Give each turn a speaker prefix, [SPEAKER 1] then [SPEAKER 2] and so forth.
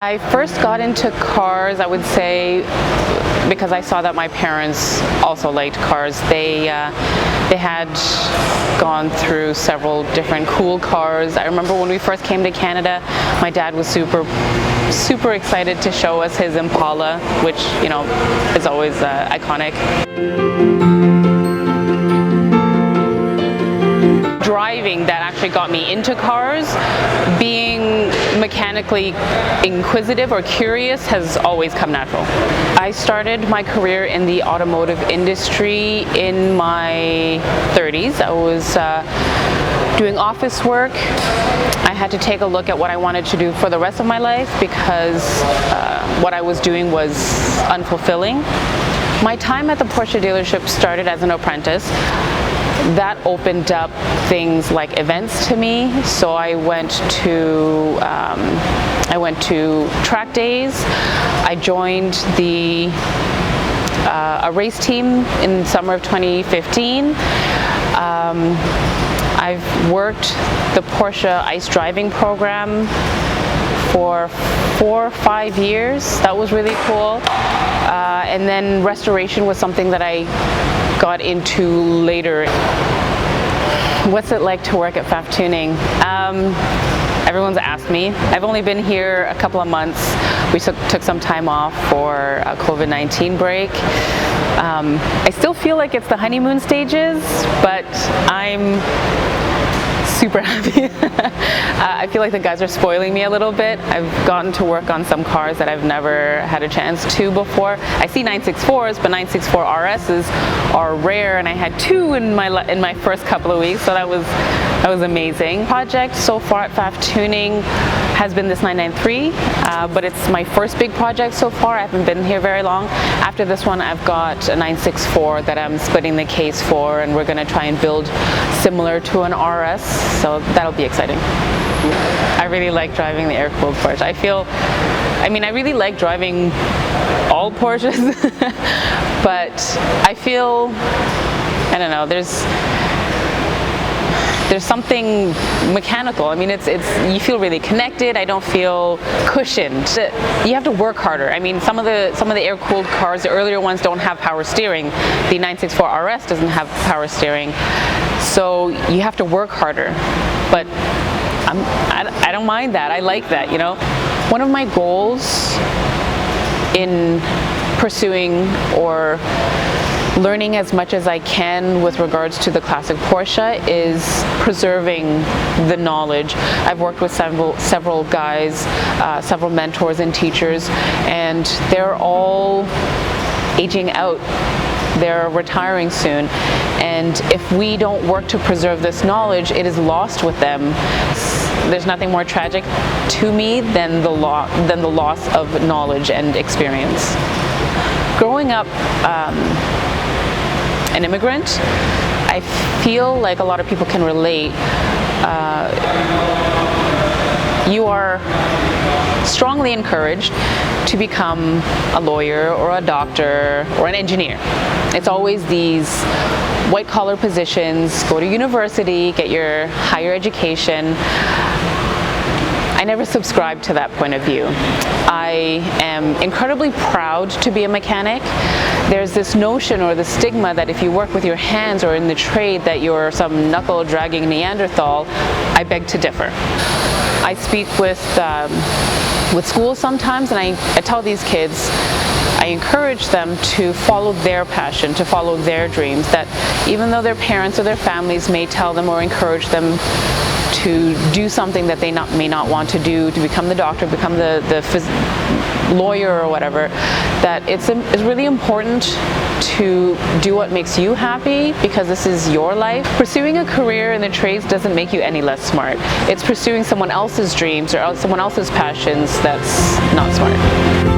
[SPEAKER 1] I first got into cars, I would say, because I saw that my parents also liked cars. They had gone through several different cool cars. I remember when we first came to Canada, my dad was super excited to show us his Impala, which, you know, is always iconic. Driving that actually got me into cars. Being mechanically inquisitive or curious has always come natural. I started my career in the automotive industry in my 30s. I was doing office work. I had to take a look at what I wanted to do for the rest of my life because what I was doing was unfulfilling. My time at the Porsche dealership started as an apprentice. That opened up things like events to me. So I went to track days. I joined a race team in the summer of 2015. I've worked the Porsche ICE driving program for 4 or 5 years. That was really cool. And then restoration was something that I got into later. What's it like to work at Pfaff Tuning? Everyone's asked me. I've only been here a couple of months. We took some time off for a COVID-19 break. I still feel like it's the honeymoon stages, but I'm super happy. I feel like the guys are spoiling me a little bit. I've gotten to work on some cars that I've never had a chance to before. I see 964s, but 964 RSs are rare, and I had 2 in my first couple of weeks, so that was amazing. Project so far at Pfaff Tuning has been this 993, but it's my first big project so far. I haven't been here very long. After this one, I've got a 964 that I'm splitting the case for, and we're going to try and build similar to an RS, so that'll be exciting. I really like driving the air-cooled Porsche. I really like driving all Porsches, but I feel, I don't know, there's something mechanical. I mean, you feel really connected. I don't feel cushioned. You have to work harder. I mean, some of the air-cooled cars, the earlier ones, don't have power steering. The 964 RS doesn't have power steering, so you have to work harder. But I don't mind that. I like that, you know. One of my goals in pursuing or learning as much as I can with regards to the classic Porsche is preserving the knowledge. I've worked with several guys, several mentors and teachers, and they're all aging out. They're retiring soon, and if we don't work to preserve this knowledge, it is lost with them. There's nothing more tragic to me than the loss of knowledge and experience. Growing up an immigrant, I feel like a lot of people can relate. You are strongly encouraged to become a lawyer or a doctor or an engineer. It's always these white-collar positions, go to university, get your higher education. I never subscribed to that point of view. I am incredibly proud to be a mechanic. There's this notion or the stigma that if you work with your hands or in the trade that you're some knuckle-dragging Neanderthal. I beg to differ. I speak with schools sometimes, and I tell these kids, I encourage them to follow their passion, to follow their dreams, that even though their parents or their families may tell them or encourage them to do something that they may not want to do, to become the doctor, become the lawyer or whatever, that it's really important to do what makes you happy because this is your life. Pursuing a career in the trades doesn't make you any less smart. It's pursuing someone else's dreams or someone else's passions that's not smart.